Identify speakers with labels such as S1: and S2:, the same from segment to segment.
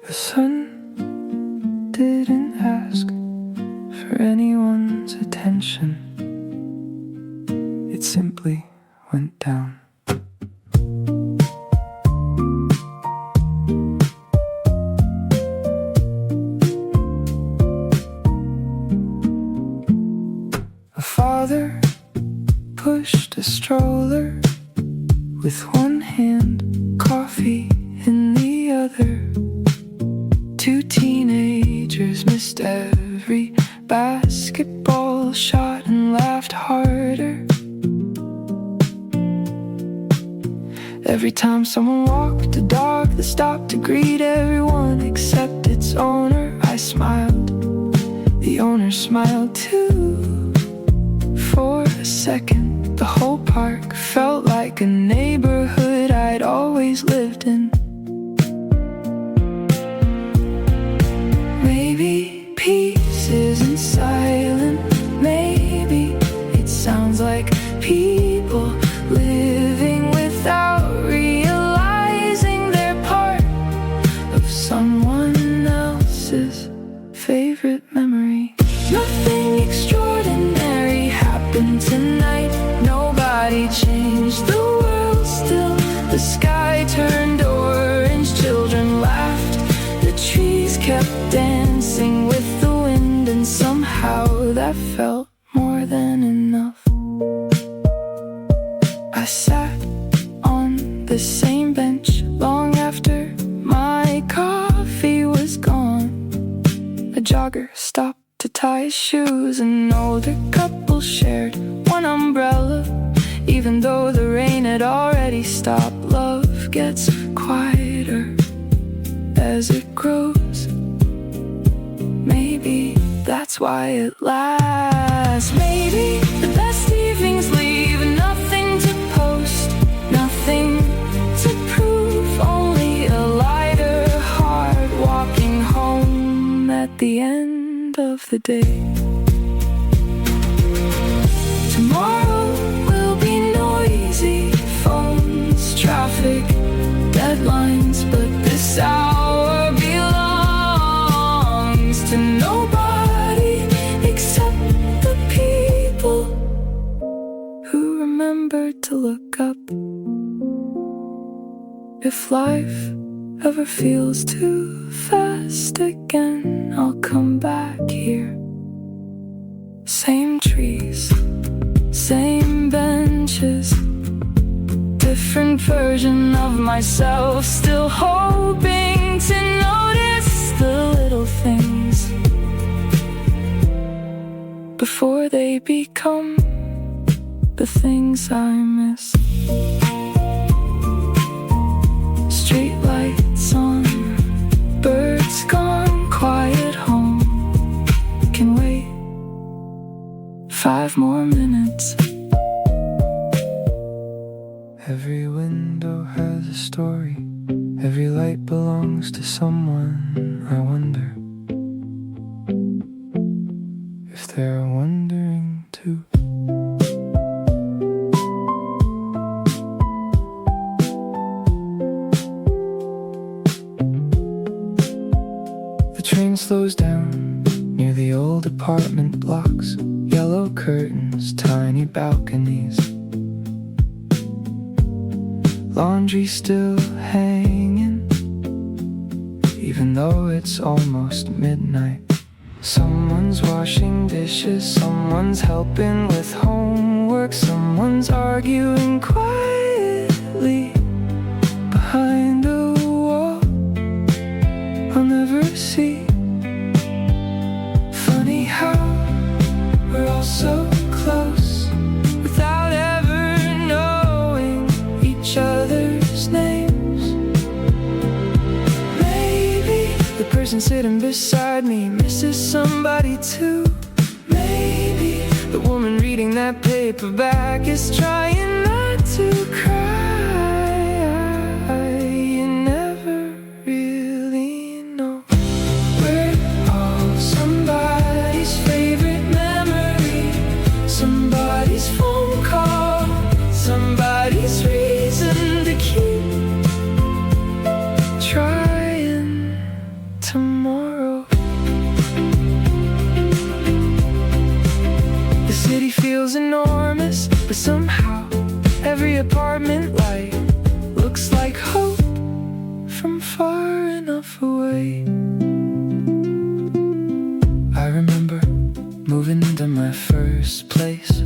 S1: The sun didn't ask for anyone's attention. It simply went down. A father pushed a stroller with one hand, coffee in the other. Two teenagers missed every basketball shot and laughed harder. Every time someone walked a dog that stopped to greet everyone except its owner, I smiled. The owner smiled too. For a second, the whole park felt like a neighborhood I'd always lived in. Maybe peace isn't silent. Maybe it sounds like people living without realizing they're part of someone else's favorite memory. Nothing extraordinary happened tonight. Nobody changed the world still. The sky turned orange, children laughed, the trees kept dancing with the wind, and somehow that felt more than enough. I sat on the same bench long after my coffee was gone. A jogger stopped to tie his shoes. An older couple shared one umbrella. Even though the rain had already stopped, love gets quieter as it grows. Maybe that's why it lasts. Maybe the best evenings leave nothing to post, nothing to prove, only a lighter heart walking home at the end of the day. Tomorrow will be noisy, phones, traffic, deadlines, but this hour belongs to nobody except the people who remembered to look up. If life ever feels too fast again, I'll come back here. Same trees, same benches, different version of myself, still hoping to notice the little things before they become the things I miss. Street lights on, birds gone, quiet home. Can wait 5 more minutes. Every window has a story. Every light belongs to someone. I wonder if they're wondering too. The train slows down near the old apartment blocks. Yellow curtains, tiny balconies. Laundry still hanging, even though it's almost midnight. Someone's washing dishes, someone's helping with homework, someone's arguing quietly behind a wall I'll never see. Funny how we're all so close without ever knowing each other's names. Maybe the person sitting beside me misses somebody too. Maybe the woman reading that paperback is trying not to cry. You never really know. We're all somebody's favorite memory, somebody's phone call, somebody's reason to keep trying. away. I remember moving into my first place.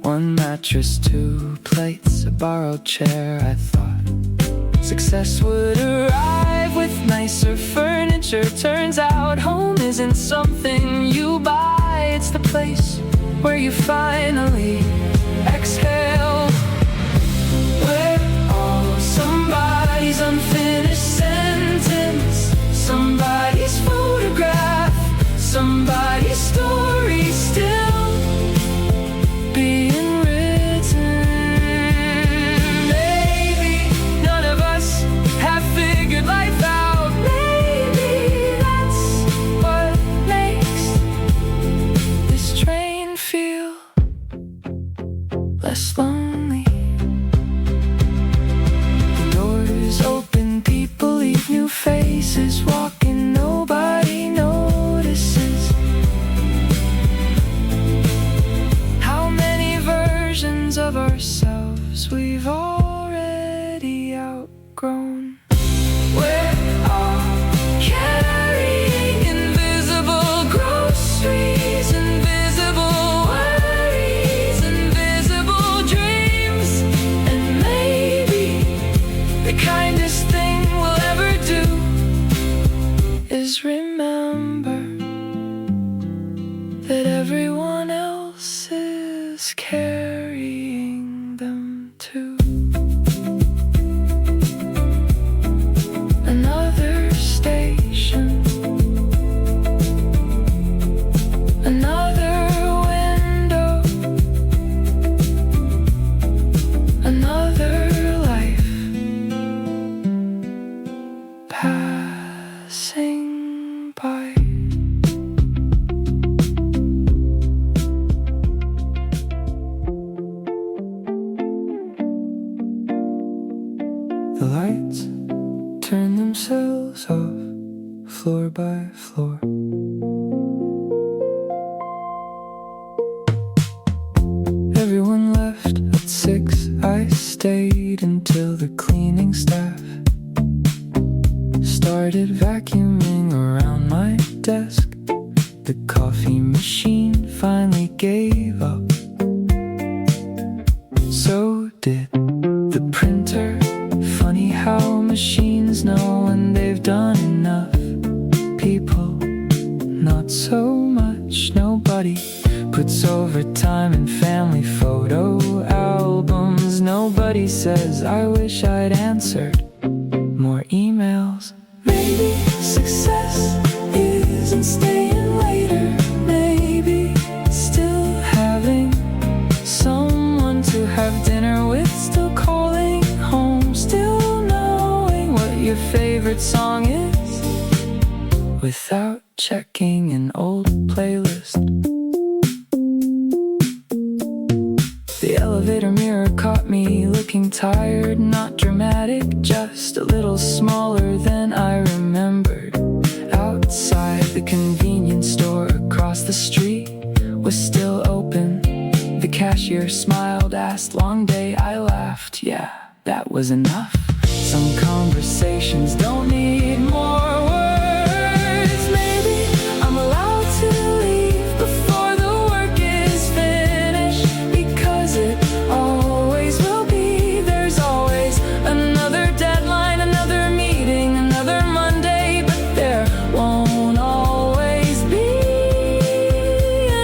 S1: One mattress, 2 plates, a borrowed chair. I thought success would arrive with nicer furniture. Turns out home isn't something you buy. It's the place where you finally exhale. Where all somebody's unfinished sentence, somebody's photograph, somebody's story still being written. Maybe none of us have figured life out. Maybe that's what makes this train feel less lonely. The doors open, people leave, new faces walking, nobody notices. How many versions of ourselves we've already outgrown. We're all carrying invisible groceries, invisible worries, invisible dreams. And maybe the kindest thing we'll ever do is remember that everyone else is carrying them too. Another station, another window, another life passing by. The lights turn themselves off, floor by floor. Everyone left at 6. I stayed until the cleaning staff started vacuuming around my desk. The coffee machine finally gave up. So did the printer. Funny how machines know when they've done enough. People, not so much. Nobody puts overtime in family photo albums. Nobody says, I wish I'd answered more emails. Maybe success isn't staying later. Maybe still having someone to have dinner with, still calling home, still knowing what your favorite song is without checking an old playlist. The elevator mirror caught me looking tired, not dramatic, just a little smaller than I remembered. Outside, the convenience store across the street was still open. The cashier smiled, asked, long day? I laughed, yeah, that was enough. Some conversations don't need more words. Maybe I'm allowed to leave before the work is finished, because it always will be. There's always another deadline, another meeting, another Monday, but there won't always be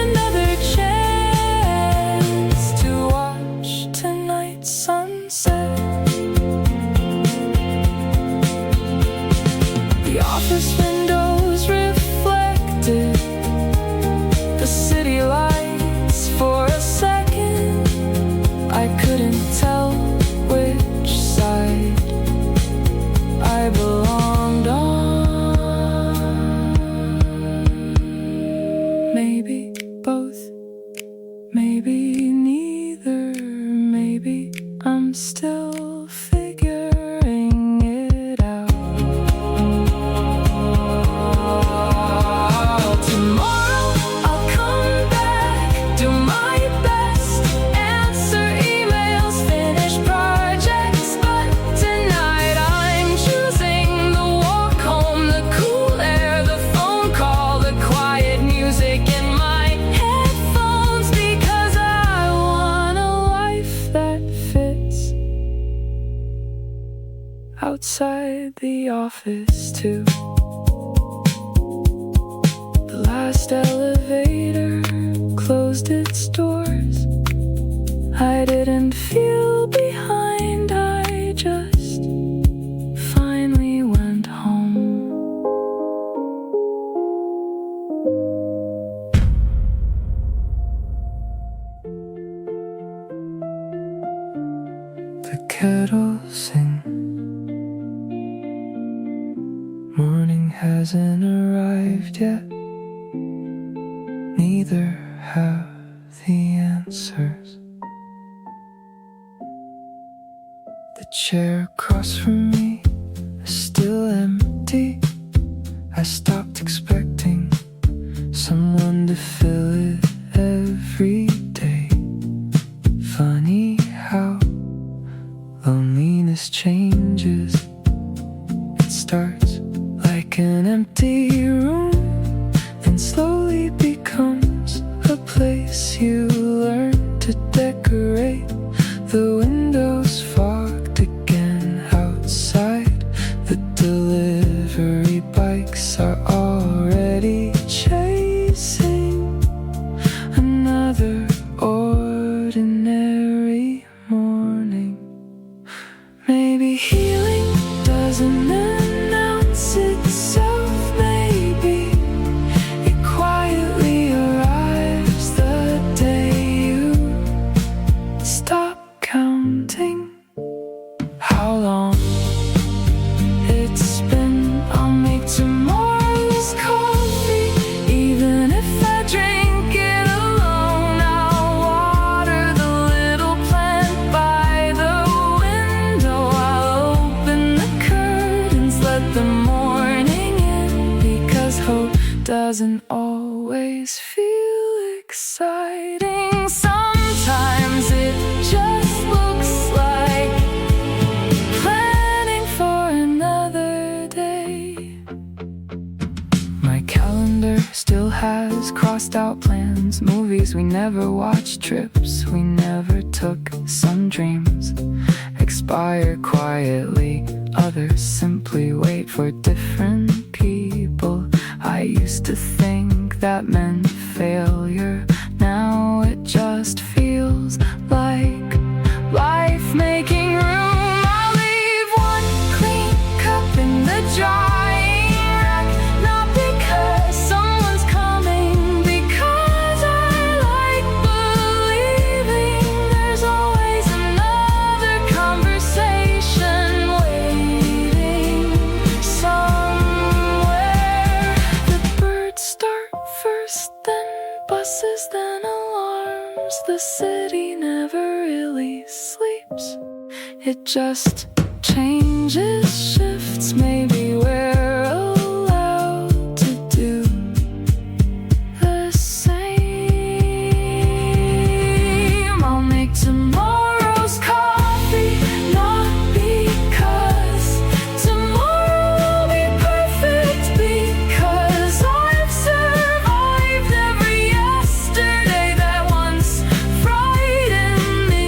S1: another chance to watch tonight's sunset. The office windows reflected the city lights. For a second, I couldn't tell which side I belonged on. Maybe both, maybe neither. Maybe I'm still figuring it out. inside the office too. The last elevator closed its doors. I didn't feel behind, I just finally went home. The kettle sings. Morning hasn't arrived yet. Neither have the answers. The chair across from me is still empty. I stopped expecting someone to fill it every day. Funny how loneliness changes. It starts like an empty room, then slowly becomes a place you learn to decorate. The windows fogged again outside. The delivery bikes are already chasing another ordinary morning. Maybe healing doesn't announce itself. Maybe it quietly arrives the day you stop counting how long it's been. I'll make tomorrow's coffee, even if I drink it alone. I'll water the little plant by the window. I'll open the curtains, let the morning in, because hope doesn't always feel exciting. Sometimes it just looks like planning for another day. My calendar still has crossed out plans, movies we never watched, trips we never took. Some dreams expire quietly, others simply wait for different people. I used to think that meant failure. Now it just feels like life making room. I'll leave one clean cup in the drying rack, not because someone's coming, because I like believing there's always another conversation waiting somewhere. The birds start first, then buses, then alarms. The city never really sleeps, it just changes, shifts. Maybe we're allowed to do the same. I'll make tomorrow's coffee, not because tomorrow will be perfect, because I've survived every yesterday that once frightened me.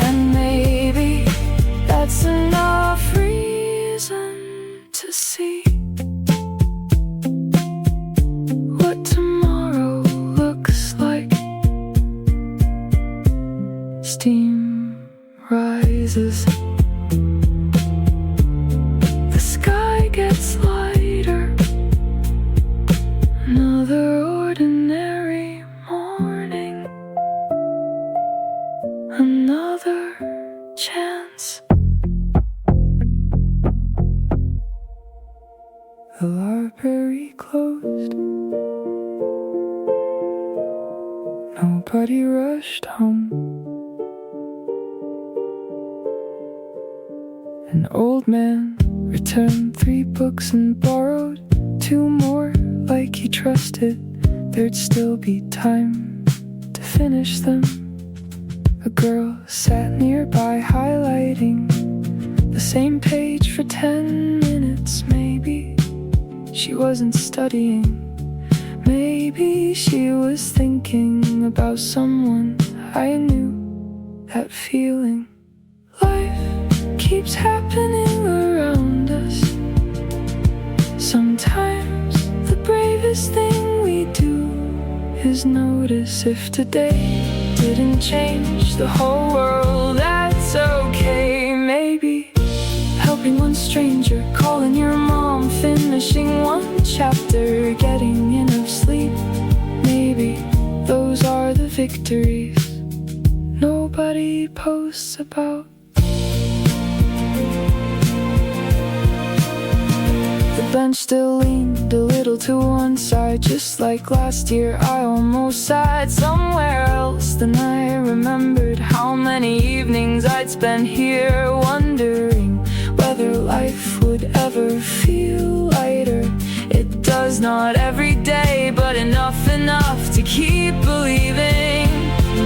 S1: And maybe that's enough reason to see what tomorrow looks like. Steam rises, the sky gets lighter. Another ordinary morning, another chance. The library closed. Nobody rushed home. An old man returned 3 books and borrowed 2 more, like he trusted there'd still be time to finish them. A girl sat nearby highlighting the same page for 10 minutes. Maybe she wasn't studying, maybe she was thinking about someone I knew. That feeling, life keeps happening around us, is notice. If today didn't change the whole world, that's okay. Maybe helping one stranger, calling your mom, finishing one chapter, getting enough sleep. Maybe those are the victories nobody posts about. The bench still leaned a little to one side, just like last year. I almost sat somewhere else. Then I remembered how many evenings I'd spent here, wondering whether life would ever feel lighter. It does not every day, but enough to keep believing.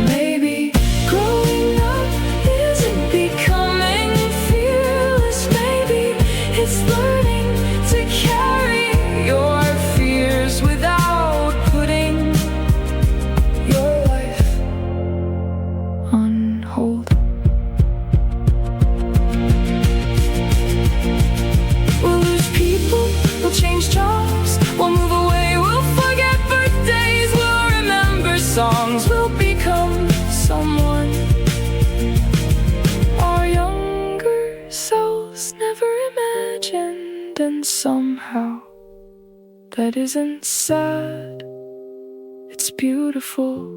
S1: Maybe growing up isn't becoming fearless. Maybe it's learning to carry your fears without putting your life on hold. We'll lose people, we'll change jobs, we'll move away, we'll forget birthdays, we'll remember songs, we'll become someone our younger selves never imagined. And somehow that isn't sad, it's beautiful.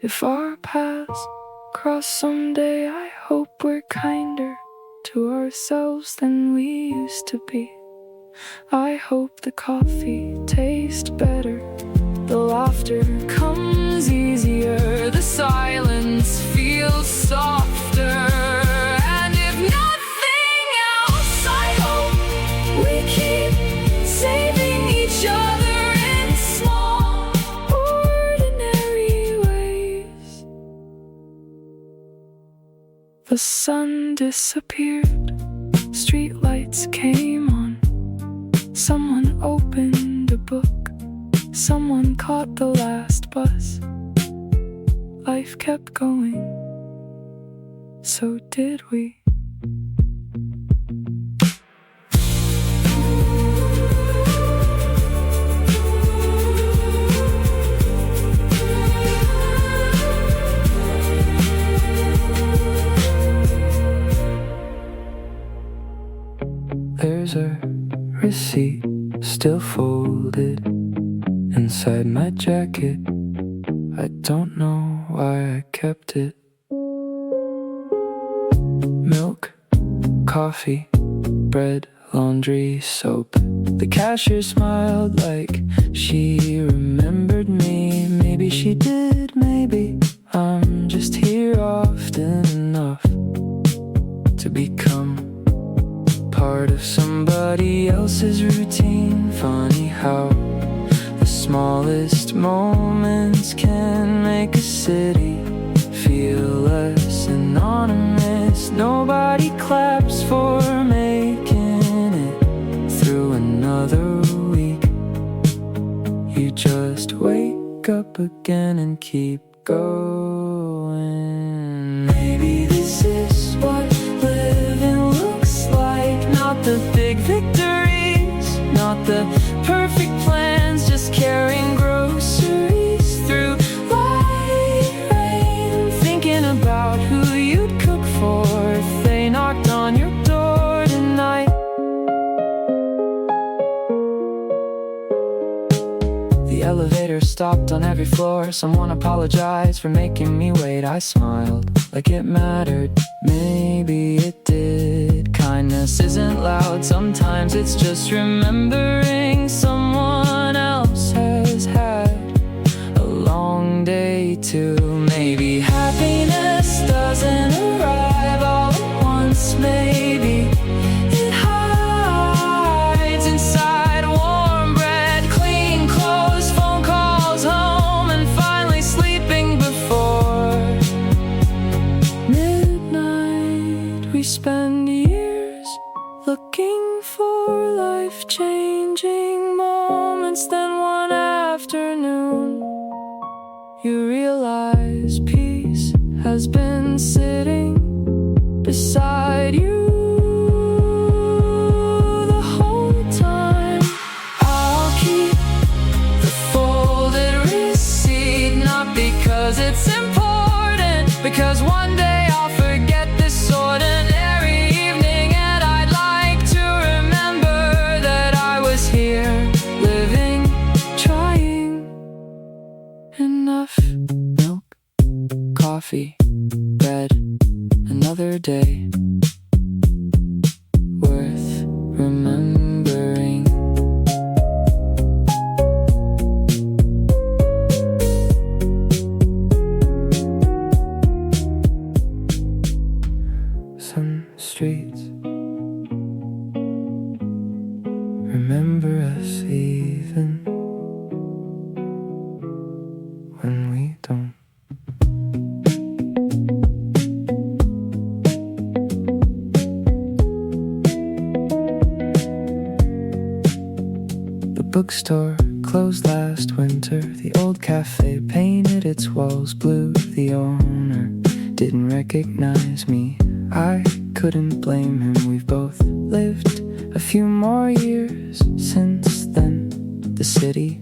S1: If our paths cross someday, I hope we're kinder to ourselves than we used to be. I hope the coffee tastes better, the laughter comes easier, the silence feels softer. And if nothing else, I hope we keep saving each other in small, ordinary ways. The sun disappeared, streetlights came on. Someone opened a book, someone caught the last bus. Life kept going, so did we. There's a receipt still folded inside my jacket. I don't know why I kept it. Milk, coffee, bread, laundry, soap. The cashier smiled like she remembered me. Maybe she did, maybe I'm just here often enough to become part of somebody else's routine. Funny how the smallest moments can make a city feel less anonymous. Nobody claps for making it through another week. You just wake up again and keep going. Maybe this is what living looks like. Not the big victories, not the perfect plans, just carrying groceries through light rain, thinking about who you'd cook for if they knocked on your door tonight. The elevator stopped on every floor. Someone apologized for making me wait. I smiled like it mattered. Maybe it did. Kindness isn't loud, sometimes it's just remembering someone else has had a long day too. Maybe happiness doesn't arrive all at once. Maybe it hides inside warm bread, clean clothes, phone calls home, and finally sleeping before midnight. We spend years looking for life-changing moments. Then one afternoon you realize peace has been sitting beside you the whole time. I'll keep the folded remembering. Some streets remember us even when we don't. The bookstore closed last winter. The old cafe painted its walls blue. The owner didn't recognize me. I couldn't blame him. We've both lived a few more years since then. The city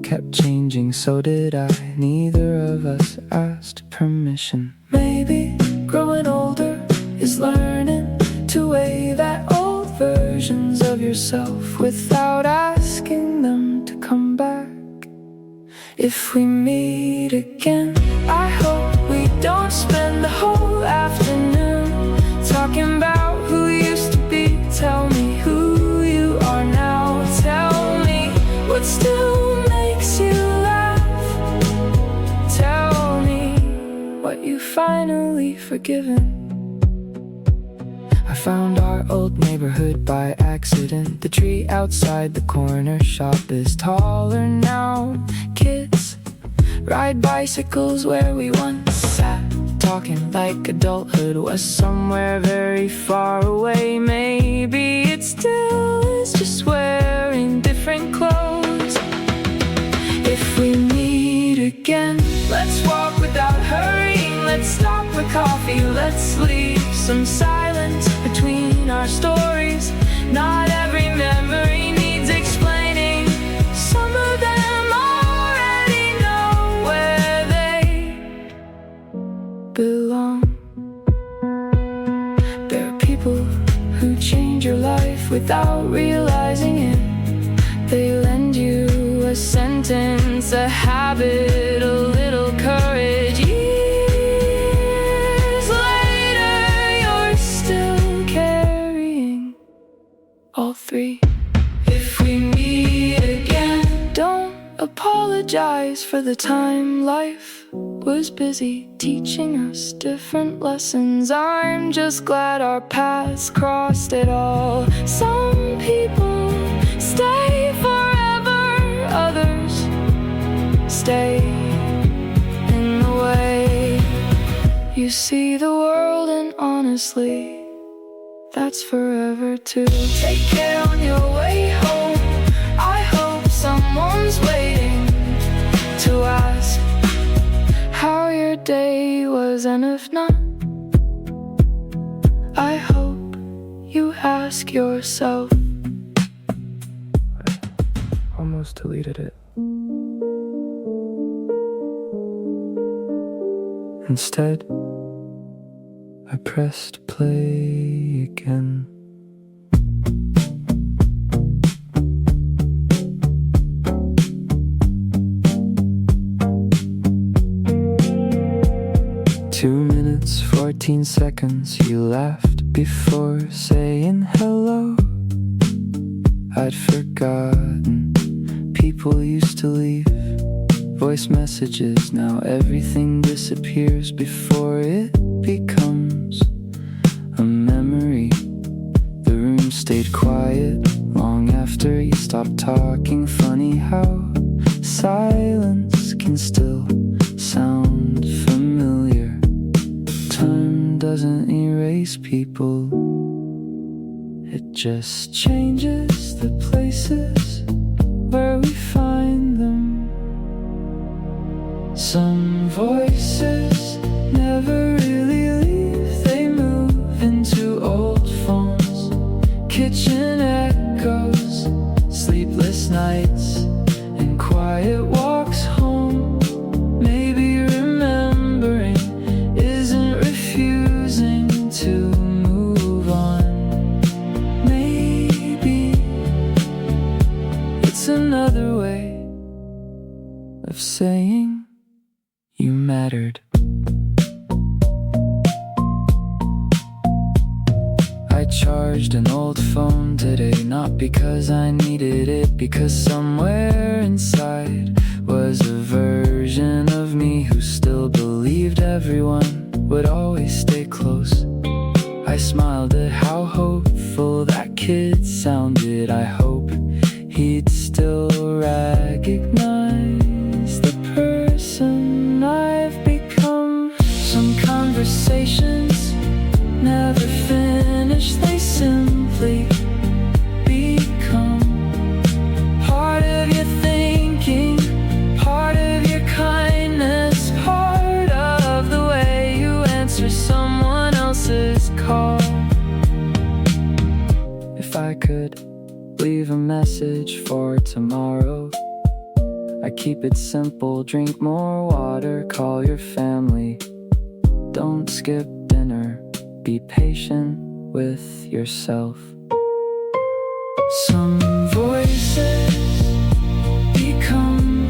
S1: kept changing, so did I. Neither of us asked permission. Maybe growing older is learning to wave at old versions of yourself without asking them to come back. If we meet again, I hope we don't spend the whole afternoon talking about who used to be. Tell me who you are now. Tell me what still makes you laugh. Tell me what you've finally forgiven. I found our old neighborhood by accident. The tree outside the corner shop is taller now. Kids ride bicycles where we once sat, talking like adulthood was somewhere very far away. Maybe it still is, just wearing different clothes. If we meet again, let's walk without hurrying. Let's stop for coffee. Let's leave some silence between our stories. Not every memory needs explaining. Some of them already know where they belong. There are people who change your life without realizing it. They lend you a sentence, a habit, a little courage. Years later, you're still carrying all three. If we meet again, don't apologize for the time. Life was busy teaching us different lessons. I'm just glad our paths crossed at all. Some people stay forever, others stay in the way. You see the world, and honestly, that's forever too. Take care on your way home. I hope someone's waiting to ask how your day was, and if not, I hope you ask yourself. I almost deleted it. Instead, I pressed play again. Two minutes, 14 seconds, you laughed before saying hello. I'd forgotten people used to leave voice messages. Now everything disappears before it becomes a memory. The room stayed quiet long after you stopped talking. Funny how silence can still sound familiar. Time doesn't erase people, it just changes the places where we find them. Some voices never really leave, they move into old phones, kitchen echoes, sleepless nights, and quiet walks home. Maybe remembering isn't refusing to move on. Maybe it's another way of saying you mattered. I charged an old phone today, not Not because I needed it, because somewhere inside was a version of me who still believed everyone would always stay close. I smiled at how hopeful that kid sounded. I hope he'd still recognize the person I've become. Some conversations never finish, they simply become part of your thinking, part of your kindness, part of the way you answer someone else's call. If I could leave a message for tomorrow, I keep it simple: drink more water, call your family, don't skip dinner, be patient with yourself. Some voices become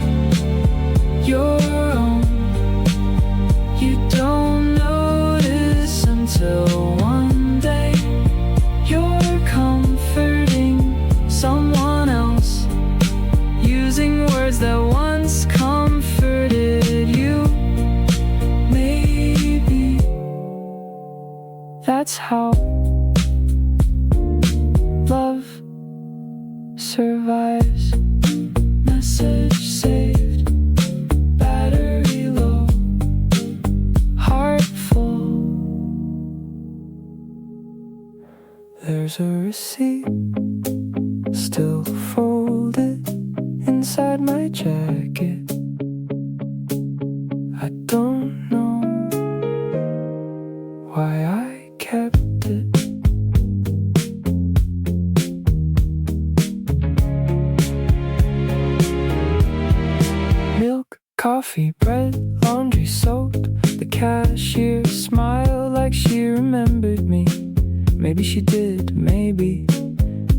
S1: your own. You don't notice until one day you're comforting someone else, using words that once comforted you. Maybe that's how love survives. Message saved, battery low, heart full. There's a receipt still folded inside my jacket. I don't know why I kept it. Milk, coffee, bread, laundry, soap. The cashier smiled like she remembered me. Maybe she did, maybe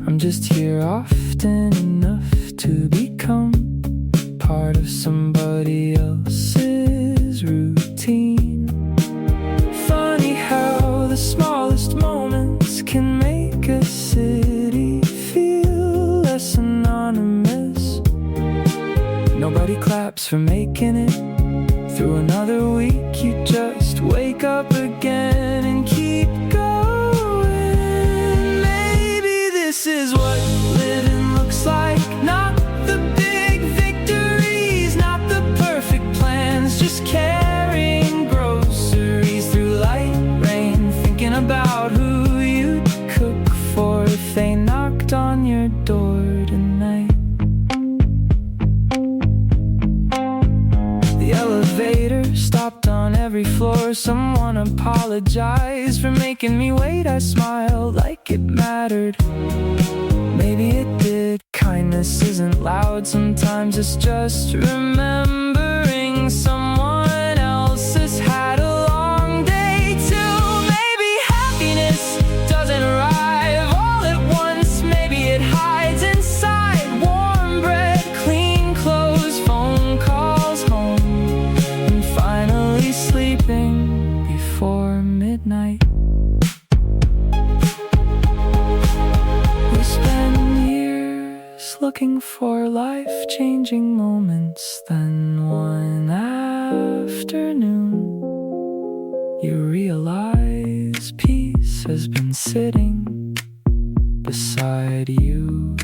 S1: I'm just here often enough to become part of somebody else's routine. Funny how the smallest moments can make a city feel less anonymous. Nobody claps for making it through another week. You just wake up again and keep going. Maybe this is what living looks like. Not the big victories, not the perfect plans, just carrying groceries through light rain, thinking about who you'd cook for if they knocked on your door tonight. The elevator stopped on every floor. Someone apologized for making me wait. I smiled like it mattered. Maybe it did. Kindness isn't loud, sometimes it's just remembering someone else has had a long day too. Maybe happiness doesn't arrive all at once. Maybe it hides inside warm bread, clean clothes, phone calls home, and finally sleeping before midnight. We spend years looking for life-changing moments, then one afternoon you realize peace has been sitting beside you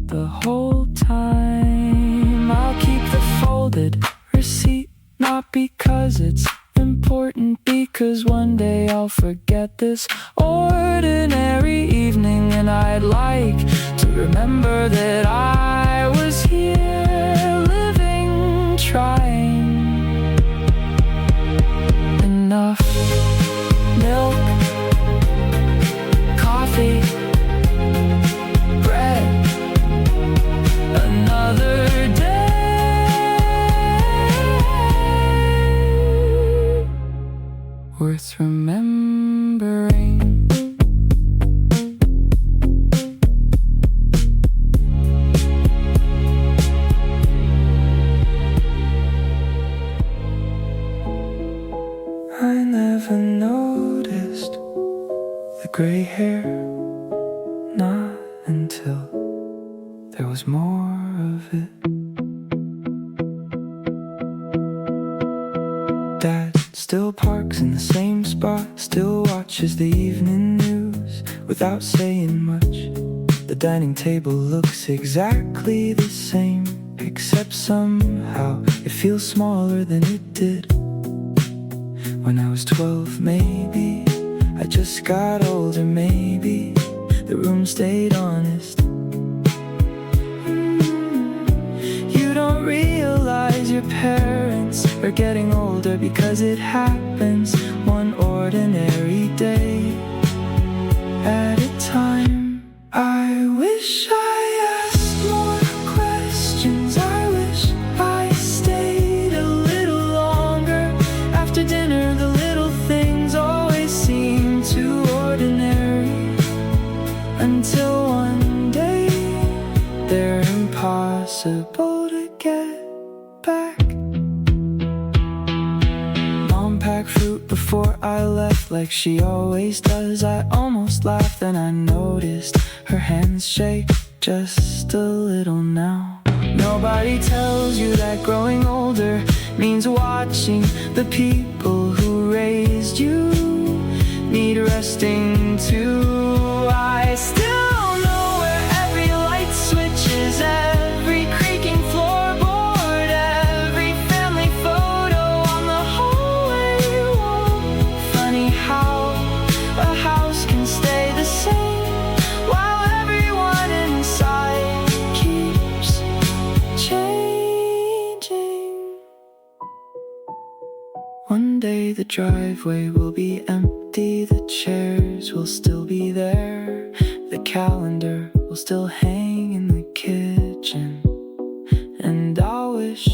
S1: the whole time. I'll keep the folded receipt, not because it's important, because one day I'll forget this ordinary evening, and I'd like to remember that I was here living, trying. Enough milk, coffee, bread, another day worth remembering. I never there was more of it. Dad still parks in the same spot, still watches the evening news without saying much. The dining table looks exactly the same, except somehow it feels smaller than it did when I was 12. Maybe I just got older, maybe the room stayed honest. You don't realize your parents are getting older because it happens one ordinary day at a time. I wish I asked more questions. I wish I stayed a little longer. After dinner, the little things always seem too ordinary, until one day they're impossible to get back. Mom packed fruit before I left like she always does. I almost laughed, then I noticed her hands shake just a little now. Nobody tells you that growing older means watching the people who raised you need resting too. I still know where every light switch is, every creaking floorboard, every family photo on the hallway wall. Funny how a house can stay the same while everyone inside keeps changing. One day the driveway will be empty, the chairs will still be there, the calendar will still hang in the kitchen, and I wish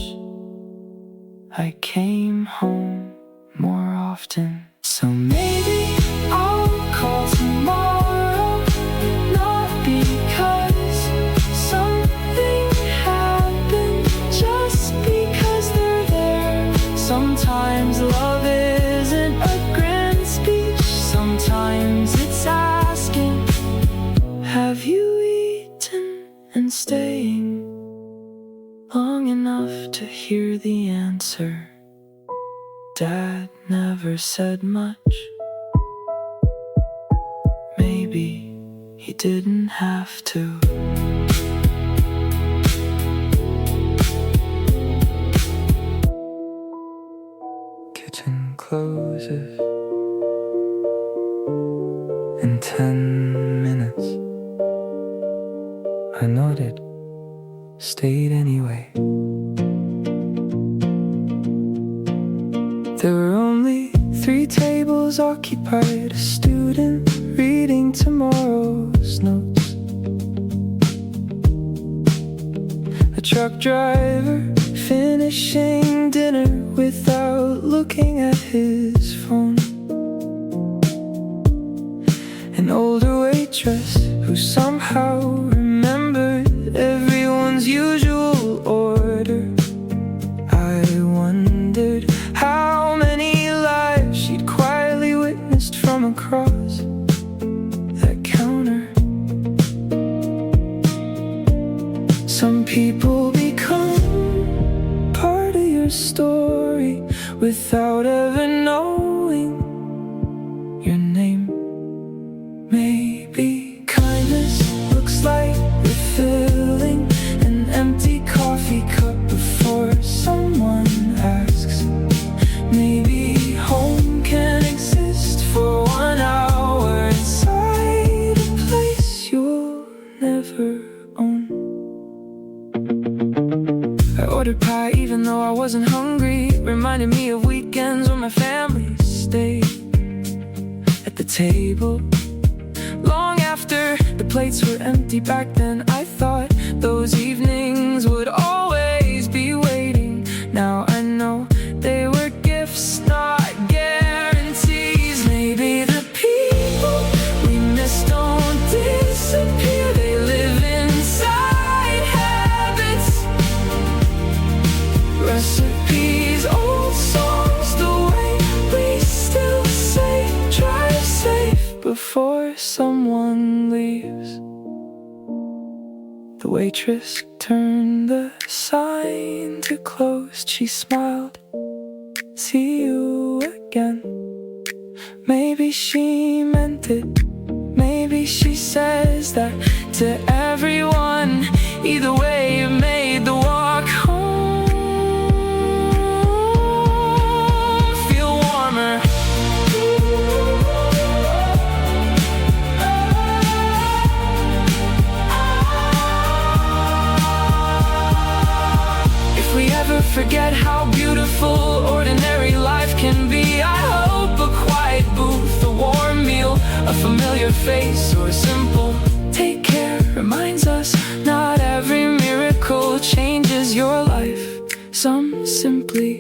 S1: I came home more often. So maybe I'll call tomorrow, not because something happened, just because they're there. Sometimes love isn't a grand speech, sometimes it's asking, have you eaten, and staying long enough to hear the answer. Dad never said much. Maybe he didn't have to. Kitchen closes in 10 minutes. I nodded, stayed anyway. There were only 3 tables occupied, a student reading tomorrow's notes, a truck driver finishing dinner without looking at his phone, an older waitress who somehow remembered everyone's usual order. I wondered how many lives she'd quietly witnessed from across that counter. Some people become part of your story without ever knowing your name. Maybe kindness looks like refilling an empty coffee cup before someone asks. Maybe home can exist for 1 hour inside a place you'll never own. I ordered pie even though I wasn't hungry. It reminded me of weekends when my family stayed at the table long after the plates were empty. Back then I thought those evenings would always be waiting. Now I know they were gifts, not guarantees. Maybe the people we miss don't disappear, they live inside habits, recipes, old songs, the way we still say drive safe before someone leaves. The waitress turned the sign to closed. She smiled, "See you again." Maybe she meant it. Maybe she says that to everyone. Either way, it made the walk home feel warmer. If we ever forget how beautiful ordinary life can be, I hope a quiet booth, a warm meal, a familiar face, or a simple "take care" reminds us not every miracle changes your life. Some simply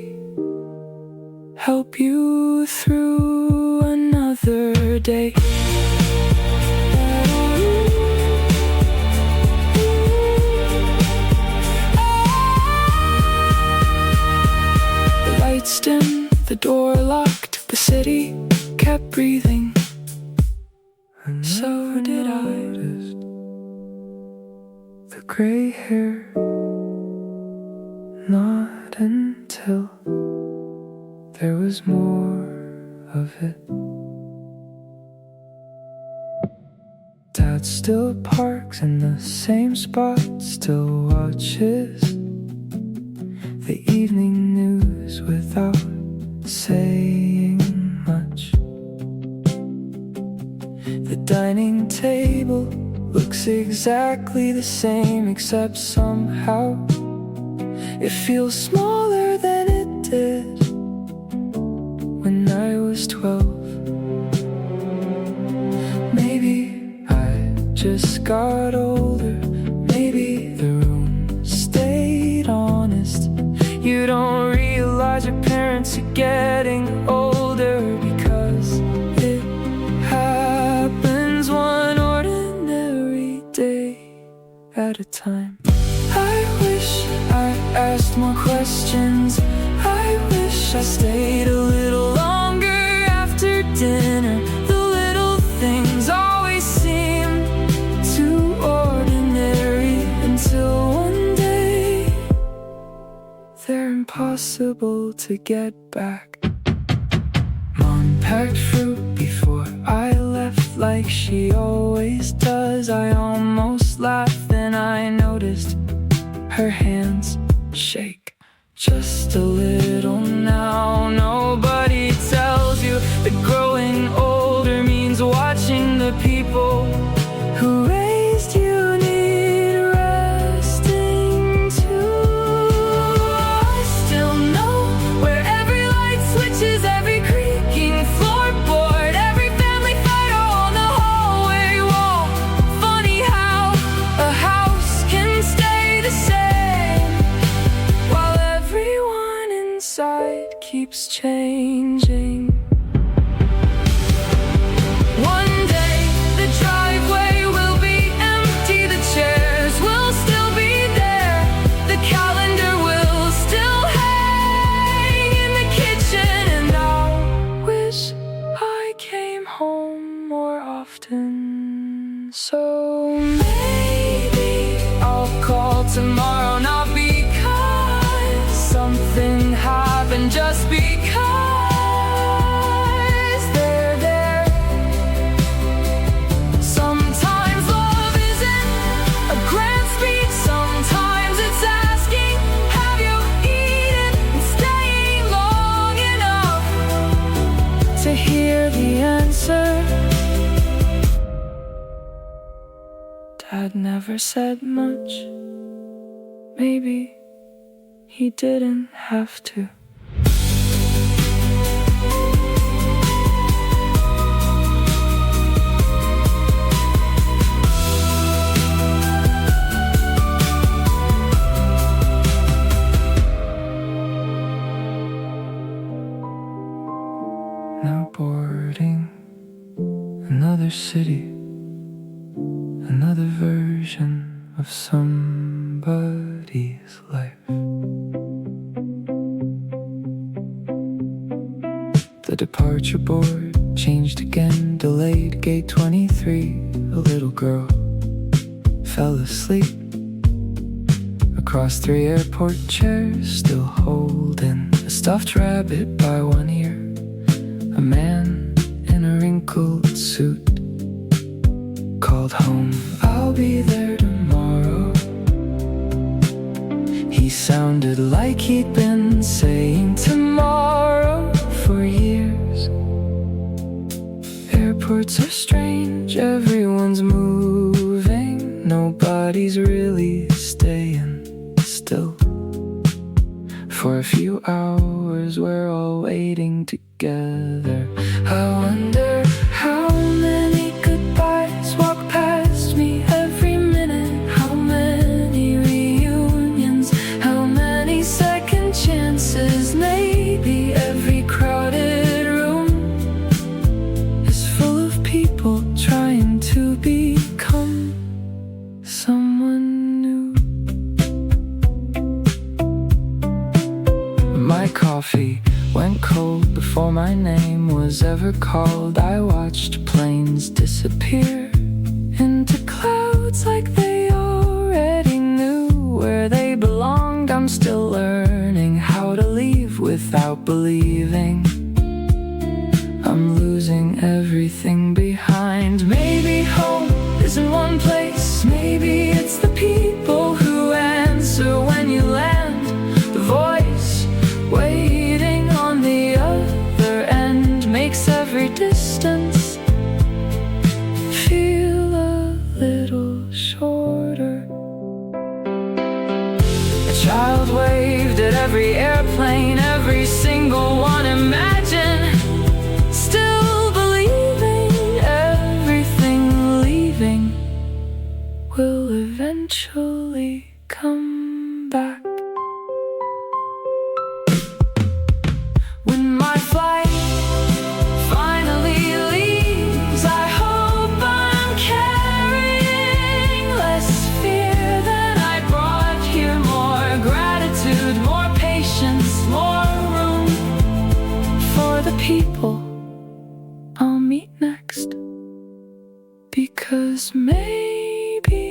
S1: help you through another day. The lights dim, the door locked, the city kept breathing. And so did I. The gray hair, not until there was more of it. Dad still parks in the same spot, still watches the evening news without saying much. The dining table looks exactly the same, except somehow it feels smaller than it did when I was 12. Maybe I just got older. Maybe the room stayed honest. You don't realize your parents are getting older because it happens one ordinary day at a time. I wish I asked more questions. I wish I stayed a little longer after dinner. The little things always seem too ordinary until one day they're impossible to get back. Mom packed fruit before I left, like she always does. I almost laughed, then I noticed her hands shake just a little now. Nobody tells you that growing older means watching the people who raised you need resting too. I still know where every light switches, every creaking floorboard, every family photo on the hallway wall. Funny how a house can stay the same while everyone inside keeps changing. One day the driveway will be empty, the chairs will still be there, the calendar will still hang in the kitchen, and I'll wish I came home more often. So maybe I'll call tomorrow, not because something happened, just because they're there. Sometimes love isn't a grand speech, sometimes it's asking, have you eaten, and staying long enough to hear the answer. Dad never said much. Maybe he didn't have to. Now boarding another city, another version of somebody's life. The departure board changed again, delayed gate 23. A little girl fell asleep across 3 airport chairs, still holding a stuffed rabbit by one ear. A man in a wrinkled suit called home, "I'll be there tomorrow." He sounded like he'd been saying tomorrow for years. Airports are strange, everyone's moving, nobody's really staying still. For a few hours we're all waiting together. I wonder how many goodbyes walk past me every minute. How many reunions, how many second chances. Maybe every crowded room is full of people trying to become someone new. My coffee went cold before my name was ever called. I watched planes disappear into clouds like they already knew where they belonged. I'm still learning how to leave without believing I'm losing everything behind. Maybe home isn't one place, maybe it's the people who answer when you land. The voice waiting on the other end makes every distance feel a little shorter. A child waved at every airplane, every single one. Imagine still believing everything leaving will eventually come back. When my flight finally leaves, I hope I'm carrying less fear than I brought here. More gratitude, more patience, more room for the people I'll meet next. Because maybe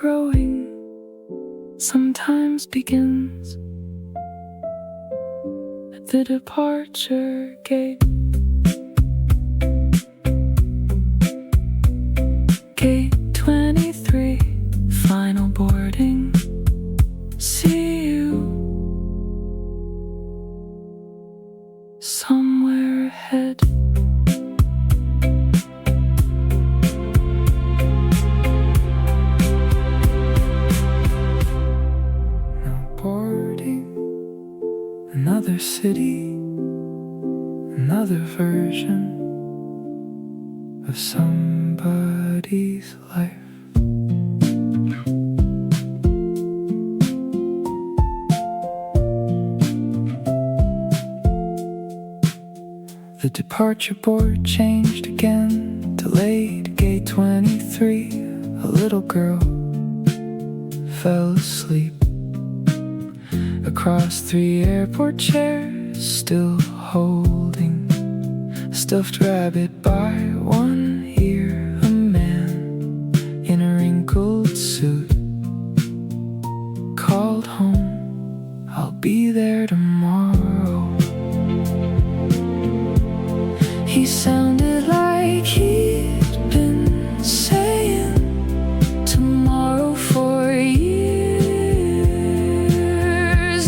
S1: growing sometimes begins at the departure gate. Gate 23, final boarding. See you somewhere ahead. Now boarding another city, another version of somebody's life. The departure board changed again, delayed gate 23. A little girl fell asleep across 3 airport chairs, still holding a stuffed rabbit by one ear. A man in a wrinkled suit called home, "I'll be there tomorrow." He sounded like he'd been saying tomorrow for years.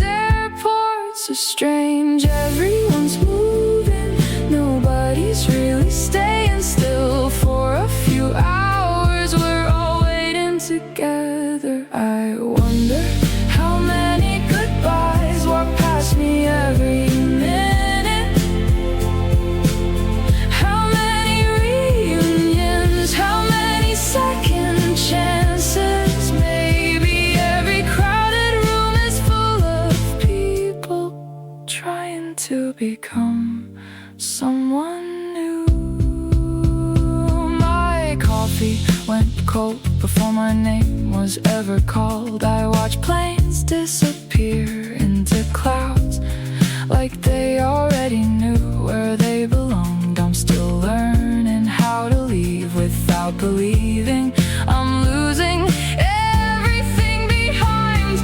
S1: Airports are strange, everyone's moving, nobody's really staying still. For a few hours we're all waiting together. I wonder how many goodbyes walk past me every minute. How many reunions, how many second chances. Maybe every crowded room is full of people trying to become someone new. My coffee went cold before my name was ever called. I watched planes disappear into clouds like they already knew where they belonged. I'm still learning how to leave without believing I'm losing everything behind.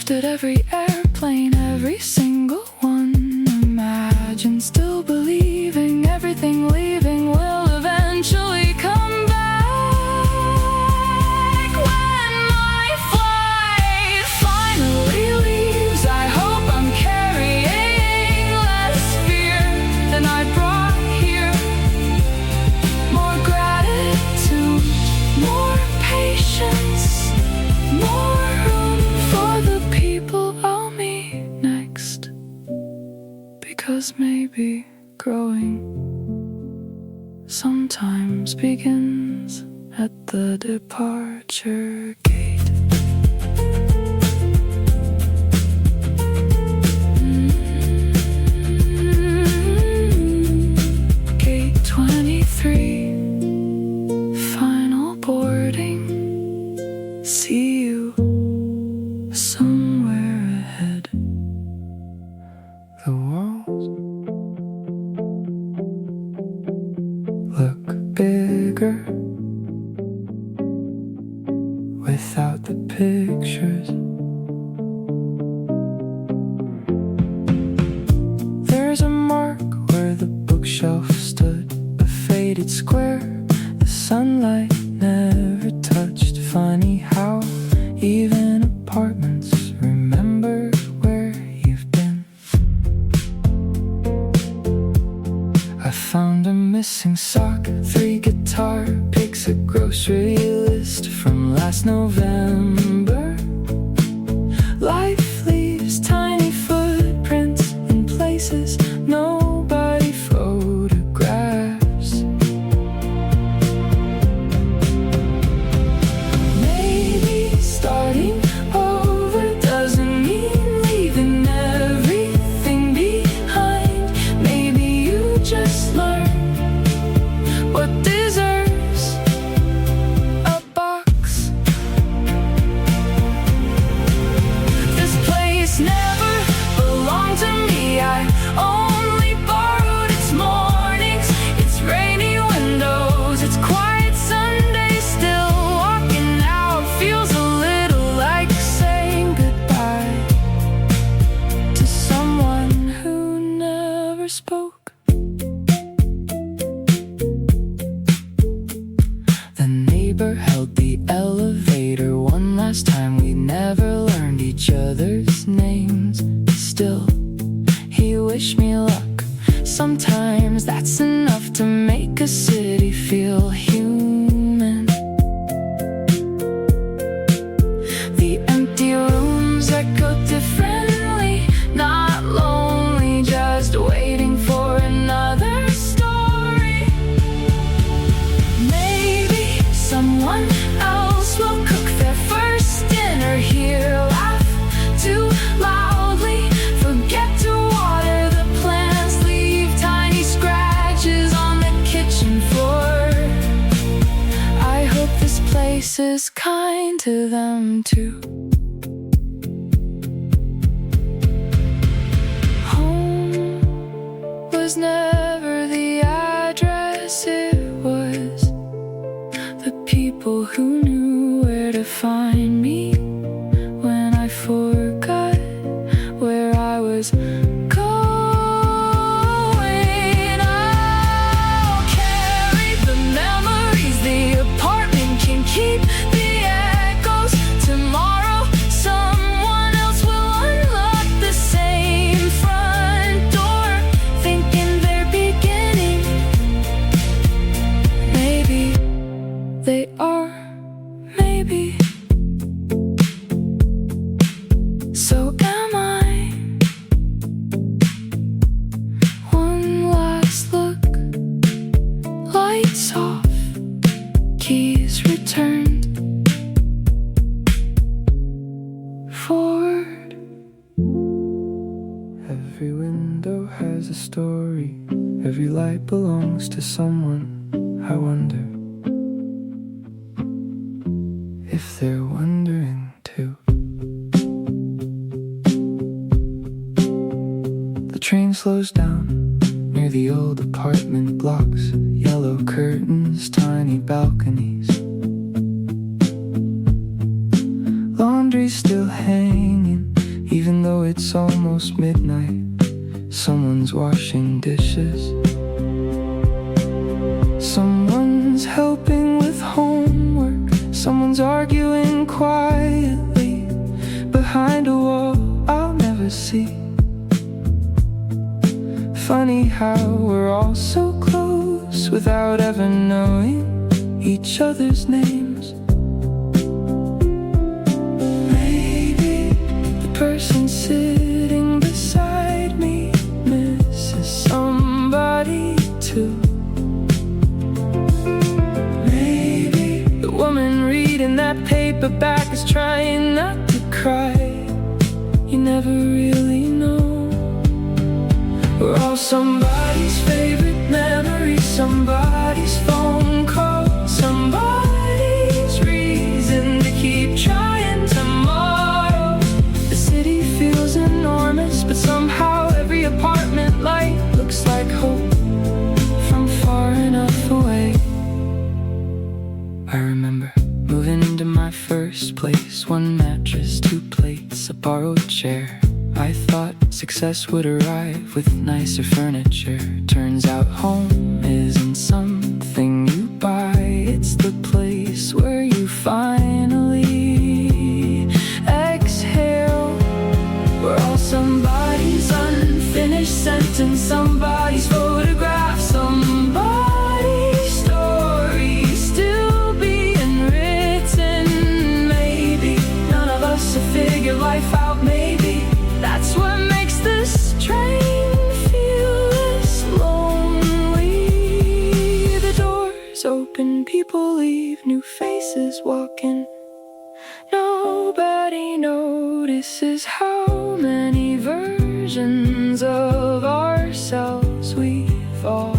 S1: laughed at every airplane, every single one. Imagine still believing everything leaving will eventually come back. When my flight finally leaves, I hope I'm carrying less fear than I brought here. More gratitude, more patience, more room for the people I'll meet next. Because maybe growing sometimes begins at the departure gate. Gate 23, final boarding. See you somewhere ahead. The walls look bigger without the pictures. There's a mark where the bookshelf stood, a faded square the sunlight never touched. Funny how even apartments remember where you've been. I found a missing sock, 3 guitar picks, a grocery list from last November. Life leaves tiny footprints in places nobody photographs. Maybe starting over doesn't mean leaving everything behind. Maybe you just learn what deserves a box. This place never belonged to me. I only borrowed its mornings, its rainy windows, its quiet Sunday. Still walking out feels a little like saying goodbye to someone who never spoke. The neighbor held the elevator one last time. We never learned each other's names. Still, he wished me luck. Sometimes that's enough to make a city feel human. The empty rooms echo differently, not lonely, just waiting for another story. Maybe someone else will cook their first dinner here, laugh too loudly, forget to water the plants, leave tiny scratches on the kitchen floor. I hope this place is kind to them too. Home was never the address, it was the people who knew where to find me when I forgot where I was going. I'll carry the memories, the apartment can keep the echoes. Tomorrow someone else will unlock the same front door, thinking they're beginning. Maybe they are, maybe. So am I. One last look, lights off, keys returned. Forward. Every window has a story, every light belongs to someone. I wonder if they're wondering too. The train slows down near the old apartment blocks, yellow curtains, tiny balconies. Laundry still hanging it's almost midnight. Someone's washing dishes. Someone's helping with homework. Someone's arguing quietly behind a wall I'll never see. Funny how we're all so close without ever knowing each other's names. Maybe the person sitting beside me misses somebody too. Maybe the woman reading that paperback is trying not to cry. You never really know. We're all somebody's favorite memory, somebody's phone call, somebody's reason to keep trying tomorrow. The city feels enormous, but somehow every apartment light looks like hope from far enough away. I remember moving into my first place. One mattress, 2 plates, a borrowed chair. I thought success would arrive with nicer furniture. Turns out home isn't something you buy. It's the place where you finally exhale. We're all somebody's unfinished sentence, somebody's photograph, somebody's story still being written. Maybe none of us have figured life out. Maybe that's what makes this train feel this lonely. The doors open, people leave, new faces walk in. Nobody notices how many versions of ourselves we've all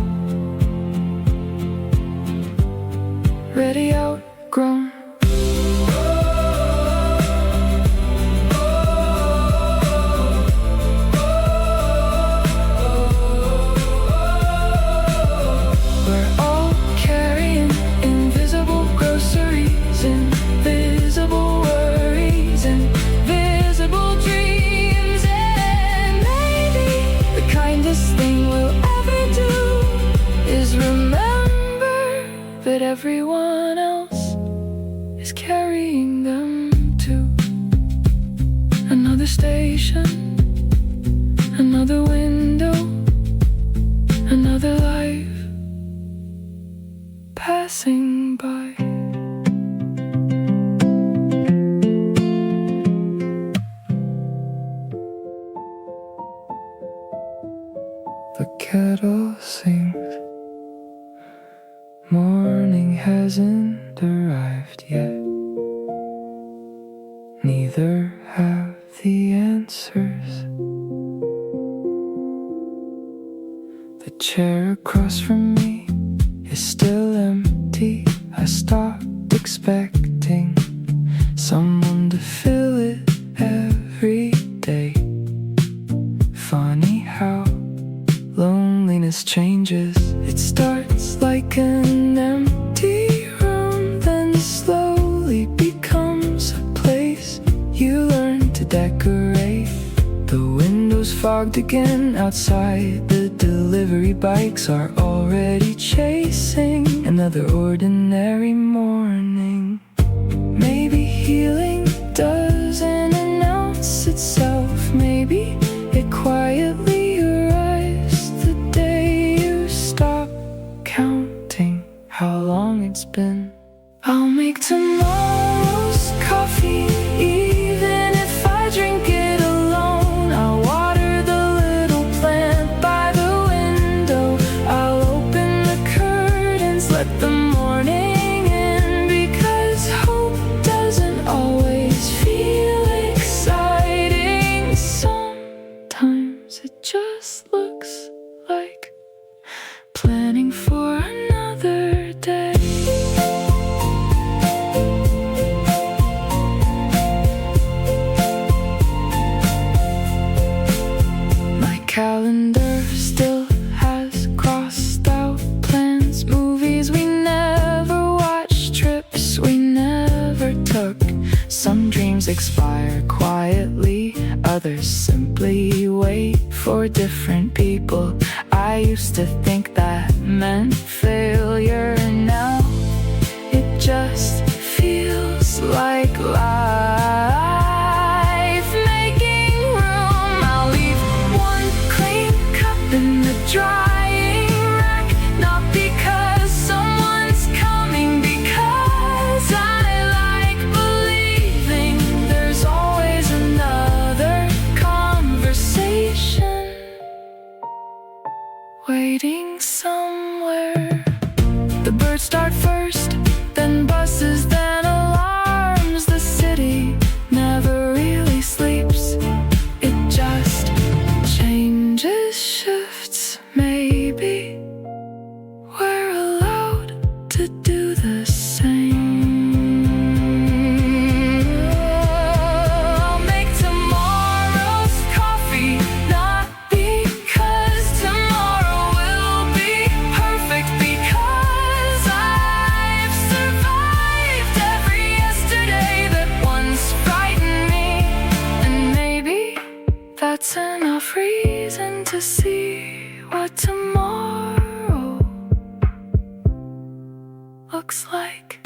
S1: already outgrown. Invisible worries, invisible dreams. And maybe the kindest thing we'll ever do is remember that everyone else is carrying them too. Another station, another window, another life passing by. The kettle sings. Morning hasn't arrived yet. Neither have the answers. The chair across from me is still empty. I stopped expecting someone to fill it every day. Funny how loneliness changes. It starts like an empty room, then slowly becomes a place you learn to decorate. The windows fogged again outside. The delivery bikes are already chasing another ordinary morning. Maybe healing doesn't announce itself. Maybe it quietly arrives the day you stop counting how long it's been. I'll make tomorrow's coffee, even if I drink it alone. I'll water the little plant by the window. I'll open the curtains, let the morning in, because hope doesn't always feel exciting. Some others simply wait for different people. I used to think that meant failure. Now it just feels like life. Making room, I'll leave one clean cup in the drying rack. Not because someone's coming, because I like believing there's always another conversation waiting somewhere. The birds start first, then buses, then alarms. The city never really sleeps, it just changes shifts. Maybe we're allowed to do the same. I'll make tomorrow's coffee, not because tomorrow will be perfect, because I've survived every yesterday that once frightened me. And maybe that's enough reason to see what tomorrow looks like.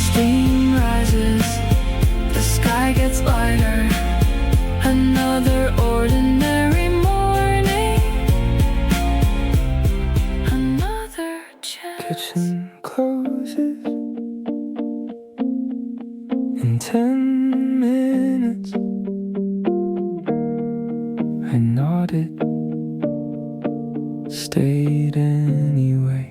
S1: Steam rises, the sky gets lighter. Another ordinary morning, another chance.
S2: Kitchen closes in 10 minutes. I nodded, stayed anyway.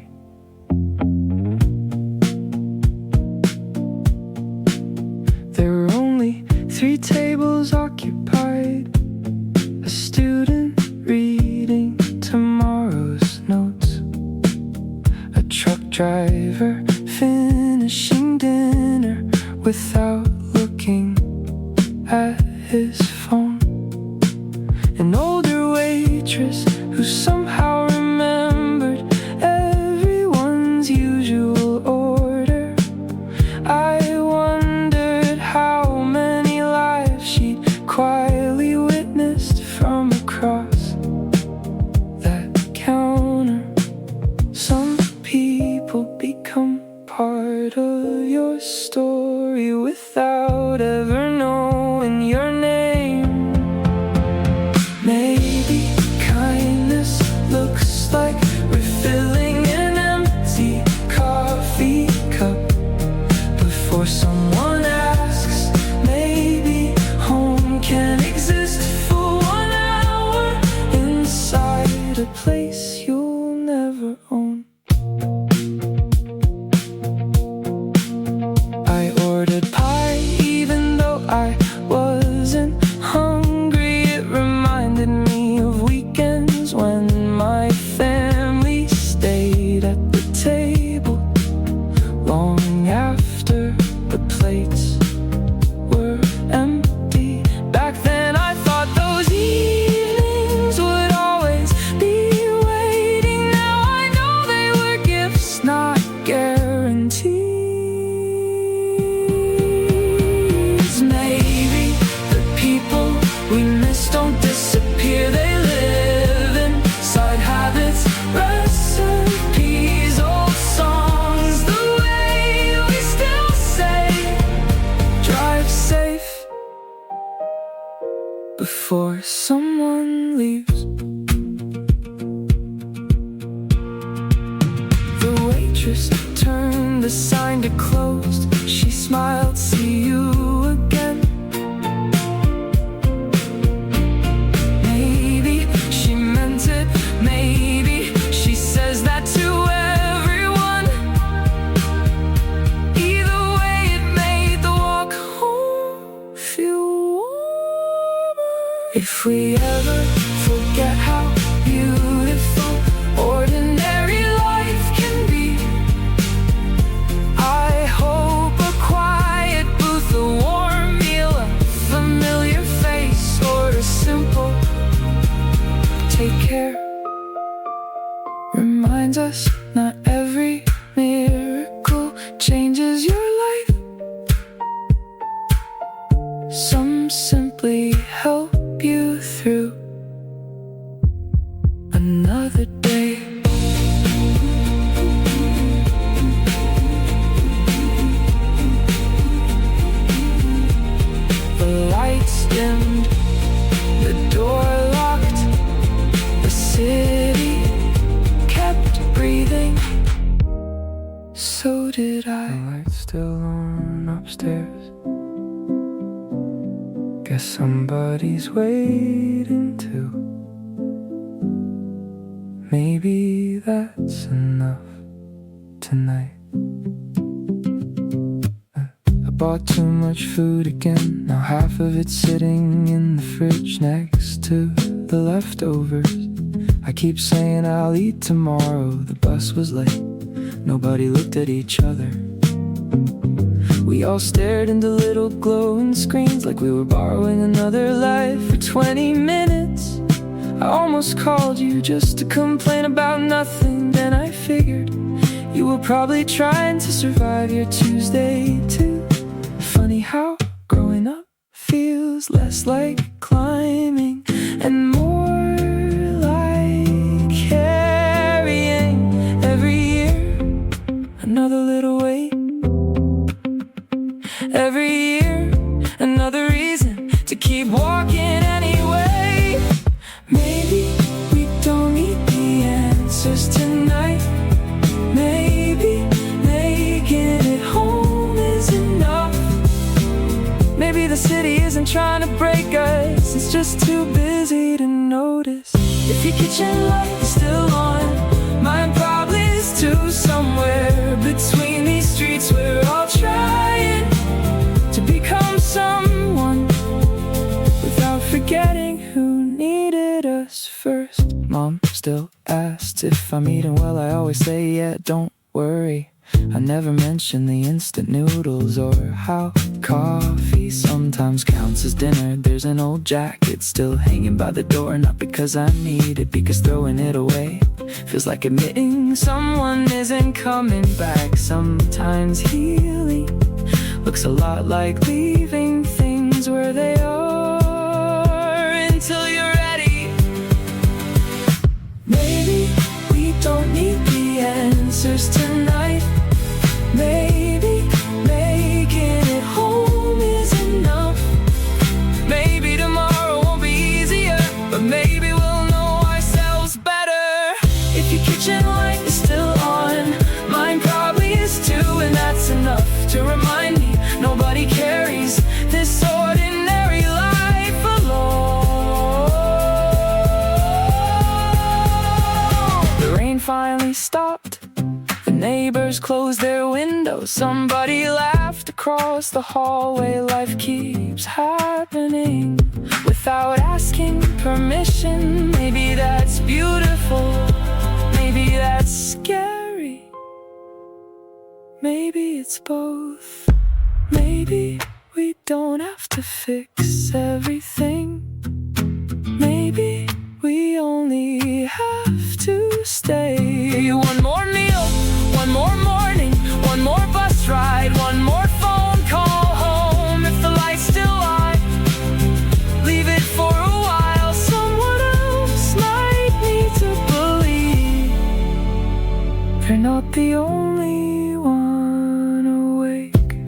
S2: There were only 3 tables occupied. A student reading tomorrow's notes, a truck driver finishing dinner without looking at his phone, an older waitress who somehow remembered everyone's usual order. I wondered how many lives she'd quietly witnessed from across that counter. Some people become part of your story without ever knowing your name. Maybe kindness looks like refilling an empty coffee cup before someone asks. Maybe home can exist for 1 hour inside a place you'll never own. I ordered pie even though I wasn't hungry. It reminded me of weekends when my family stayed at the table long after the plates were empty. Back then I thought those evenings would always be waiting. Now I know they were gifts, not guarantees. Maybe the people we miss don't disappear, they live inside habits, recipes, old songs. The way we still say, drive safe before someone leaves. The waitress turned the sign to closed. She smiled, see you again. Maybe she meant it, maybe she says that to everyone. Either way, it made the walk home feel warmer. If we ever forget how beautiful ordinary life can be, I hope a quiet booth, a warm meal, a familiar face, or a simple take care reminds us not every miracle changes your life. Some simply help
S1: did I?
S2: The light's still on upstairs. Guess somebody's waiting too. Maybe that's enough tonight. I bought too much food again. Now half of it's sitting in the fridge next to the leftovers. I keep saying I'll eat tomorrow. The bus was late. Nobody looked at each other. We all stared into little glowing screens like we were borrowing another life for 20 minutes. I almost called you just to complain about nothing. Then I figured you were probably trying to survive your Tuesday too. Funny how growing up feels less like climbing and more like carrying. Every year another little weight. Every year another reason to keep walking anyway. Maybe we don't need the answers tonight. Maybe making it home is enough. Maybe the city isn't trying to break us, it's just too busy to notice. If your kitchen light is still on, mine probably is too. Somewhere between these streets we're all trying to become someone without forgetting who needed us first. Mom still asks if I'm eating well. I always say, yeah, don't worry. I never mention the instant noodles or how coffee sometimes counts as dinner. There's an old jacket still hanging by the door, not because I need it, because throwing it away feels like admitting someone isn't coming back. Sometimes healing looks a lot like leaving things where they are until you're ready. Maybe we don't need the answers tonight. Maybe making it home is enough. Maybe tomorrow won't be easier, but maybe we'll know ourselves better. If your kitchen light is still on, mine probably is too, and that's enough to remind me nobody carries this ordinary life alone. The rain finally stopped. The neighbors closed their windows. Somebody laughed across the hallway. Life keeps happening without asking permission. Maybe that's beautiful. Maybe that's scary. Maybe it's both. Maybe we don't have to fix everything. Maybe we only have to stay. One more meal, one more morning, one more bus ride, one more phone call home. If the light's still on, leave it for a while. Someone else might need to believe they're not the only one awake.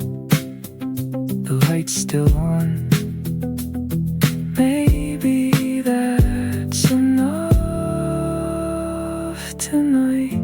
S2: The light's still on. Maybe that's enough tonight.